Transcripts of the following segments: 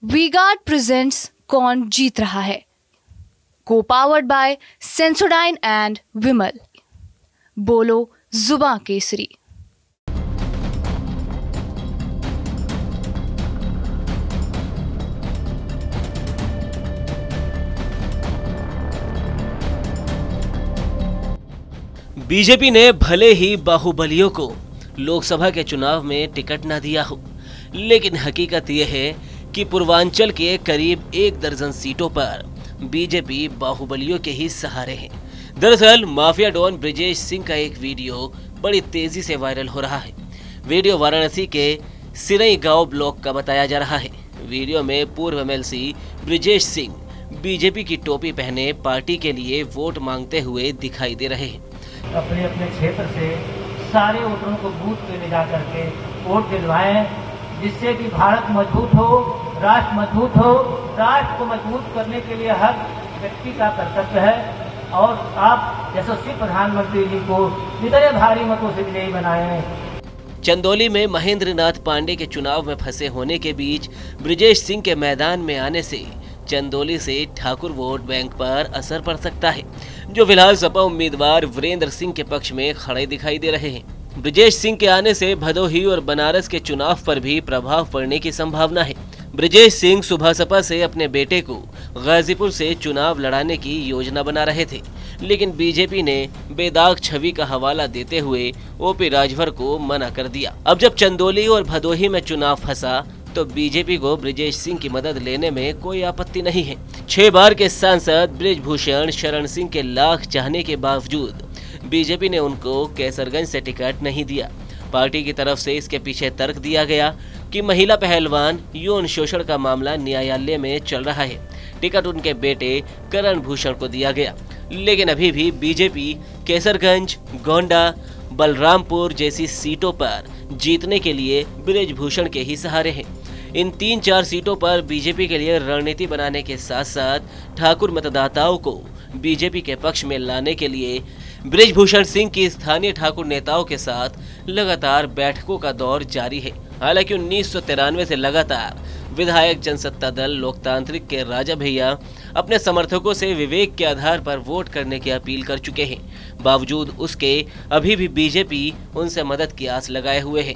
V-Guard presents कौन जीत रहा है, को पावर्ड बाय सेंसोडाइन एंड विमल। बोलो जुबां केसरी। बीजेपी ने भले ही बाहुबलियों को लोकसभा के चुनाव में टिकट न दिया हो, लेकिन हकीकत यह है कि पूर्वांचल के करीब 1 दर्जन सीटों पर बीजेपी बाहुबलियों के ही सहारे है। दरअसल माफिया डॉन ब्रिजेश सिंह का एक वीडियो बड़ी तेजी से वायरल हो रहा है। वीडियो वाराणसी के सिरई गांव ब्लॉक का बताया जा रहा है। वीडियो में पूर्व एमएलसी ब्रिजेश सिंह बीजेपी की टोपी पहने पार्टी के लिए वोट मांगते हुए दिखाई दे रहे हैं। अपने अपने क्षेत्र से सारे वोटरों को बूथ पे ले जा करके वोट दिलवाएं, जिससे कि भारत मजबूत हो, राष्ट्र मजबूत हो। राष्ट्र को मजबूत करने के लिए हर व्यक्ति का कर्तव्य है और आप यशस्वी प्रधानमंत्री जी को जितने भारी मतों से विजयी बनाएं। चंदौली में महेंद्र नाथ पांडे के चुनाव में फंसे होने के बीच ब्रिजेश सिंह के मैदान में आने से चंदौली से ठाकुर वोट बैंक पर असर पड़ सकता है, जो फिलहाल सपा उम्मीदवार वीरेंद्र सिंह के पक्ष में खड़े दिखाई दे रहे हैं। ब्रिजेश सिंह के आने से भदोही और बनारस के चुनाव पर भी प्रभाव पड़ने की संभावना है। ब्रिजेश सिंह सुबह सपा से अपने बेटे को गाजीपुर से चुनाव लड़ाने की योजना बना रहे थे, लेकिन बीजेपी ने बेदाग छवि का हवाला देते हुए ओपी राजभर को मना कर दिया। अब जब चंदौली और भदोही में चुनाव फंसा तो बीजेपी को ब्रिजेश सिंह की मदद लेने में कोई आपत्ति नहीं है। 6 बार के सांसद बृजभूषण शरण सिंह के लाख चाहने के बावजूद बीजेपी ने उनको कैसरगंज से टिकट नहीं दिया। पार्टी की तरफ से इसके पीछे तर्क दिया गया कि महिला पहलवान यौन शोषण का मामला न्यायालय में चल रहा है। टिकट उनके बेटे करण भूषण को दिया गया, लेकिन अभी भी बीजेपी कैसरगंज, गोंडा, बलरामपुर जैसी सीटों पर जीतने के लिए बृजभूषण के ही सहारे हैं। इन 3-4 सीटों पर बीजेपी के लिए रणनीति बनाने के साथ साथ ठाकुर मतदाताओं को बीजेपी के पक्ष में लाने के लिए बृजभूषण सिंह की स्थानीय ठाकुर नेताओं के साथ लगातार बैठकों का दौर जारी है। हालांकि 1993 से लगातार विधायक जनसत्ता दल लोकतांत्रिक के राजा भैया अपने समर्थकों से विवेक के आधार पर वोट करने की अपील कर चुके हैं। बावजूद उसके अभी भी बीजेपी उनसे मदद की आस लगाए हुए है।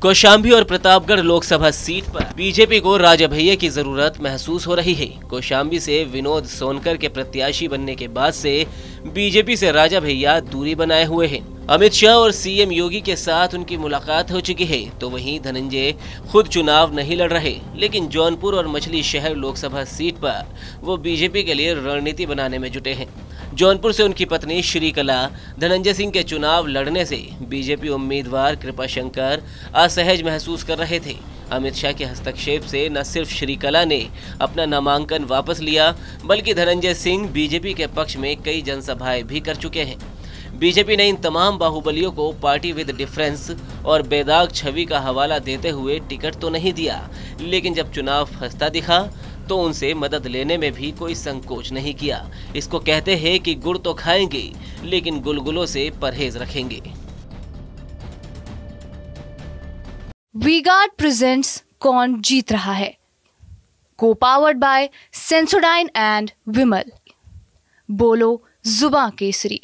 कौशाम्बी और प्रतापगढ़ लोकसभा सीट पर बीजेपी को राजा भैया की जरूरत महसूस हो रही है। कौशाम्बी से विनोद सोनकर के प्रत्याशी बनने के बाद से बीजेपी से राजा भैया दूरी बनाए हुए हैं। अमित शाह और सीएम योगी के साथ उनकी मुलाकात हो चुकी है, तो वहीं धनंजय खुद चुनाव नहीं लड़ रहे, लेकिन जौनपुर और मछली शहर लोकसभा सीट पर वो बीजेपी के लिए रणनीति बनाने में जुटे हैं। जौनपुर से उनकी पत्नी श्रीकला धनंजय सिंह के चुनाव लड़ने से बीजेपी उम्मीदवार कृपाशंकर असहज महसूस कर रहे थे। अमित शाह के हस्तक्षेप से न सिर्फ श्रीकला ने अपना नामांकन वापस लिया, बल्कि धनंजय सिंह बीजेपी के पक्ष में कई जनसभाएं भी कर चुके हैं। बीजेपी ने इन तमाम बाहुबलियों को पार्टी विद डिफरेंस और बेदाग छवि का हवाला देते हुए टिकट तो नहीं दिया, लेकिन जब चुनाव फंसता दिखा तो उनसे मदद लेने में भी कोई संकोच नहीं किया। इसको कहते हैं कि गुड़ तो खाएंगे, लेकिन गुलगुलों से परहेज रखेंगे। वी-गार्ड प्रेजेंट्स कौन जीत रहा है, को पावर्ड बाय सेंसोडाइन एंड विमल। बोलो जुबां केसरी।